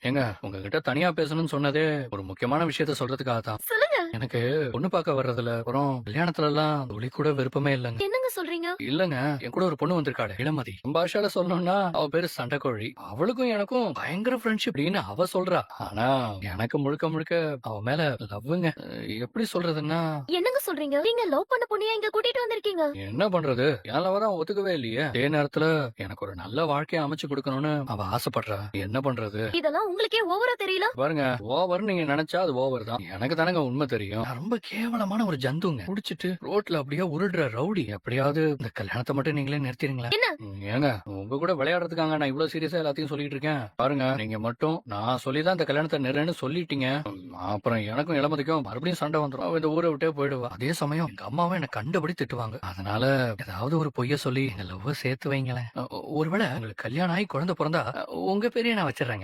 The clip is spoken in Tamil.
ஏங்க உங்ககிட்ட தனியா பேசணும்னு சொன்னதே ஒரு முக்கியமான விஷயத்த சொல்றதுக்காக தான். சொல்லுங்க. எனக்கு பொண்ணு பார்க்க வர்றதுல அப்புறம் கல்யாணத்துல எல்லாம் துளி கூட விருப்பமே இல்லைங்க. என்னங்க சொல்றீங்க? இல்லங்க, என் கூட ஒரு பொண்ணு வந்திருக்காளே இளமதி. நம்ம பாஷால சொல்லணும்னா அவ பேரு சண்டைக்கோழி. அவளுக்கும் எனக்கும் பயங்கர ஃப்ரெண்ட்ஷிப் அப்படின்னு அவ சொல்றா. ஆனா எனக்கு முழுக்க முழுக்க அவ மேல லவ்வுங்க. எப்படி சொல்றதுன்னா, என்னங்க சொல்றீங்க? நீங்க லவ் பண்ண பொண்ணையா இங்க கூட்டிட்டு வந்திருக்கீங்க? என்ன பண்றது? என் லவ் தான் ஒத்துக்கவே இல்லையே. அதே நேரத்துல எனக்கு ஒரு நல்ல வாழ்க்கையை அமைச்சு கொடுக்கணும்னு அவ ஆசைப்படுறா. என்ன பண்றது? இதெல்லாம் உங்களுக்கே ஓவரா தெரியல? பாருங்க, ஓவர் நீங்க நினைச்சா அது ஓவர் தான். எனக்கு தானங்க உண்மை தெரியும். நான் ரொம்ப கேவலமான ஒரு ஜந்துங்க. குடிச்சிட்டு ரோட்ல அப்படியே உருடுற ரவுடி. எப்படியாவது இந்த கல்யாணத்தை மட்டும் நீங்களே நிறுத்திடுங்களா? என்ன? ஏங்க உங்க கூட விளையாடுறதுக்காங்க நான் இவ்வளவு சீரியஸா எல்லாத்தையும் சொல்லிட்டு இருக்கேன். பாருங்க, நீங்க மட்டும் நான் சொல்லிதான் இந்த கல்யாணத்தை நிறுன்னு சொல்லிட்டீங்க. அப்புறம் எனக்கும் இளமதிக்கும் மறுபடியும் சண்டை வந்துடும். அவ இந்த ஊரை விட்டே போயிடுவா. அதே சமயம் எங்க அம்மாவும் என்ன கண்டபடி திட்டுவாங்க. அதனால ஏதாவது ஒரு பொய்ய சொல்லி எங்க லவ் சேர்த்து வைங்களேன். ஒருவேளை உங்களுக்கு கல்யாணம் ஆகி குழந்தை பிறந்தா உங்க பேரையே நான் வச்சிடறேங்க.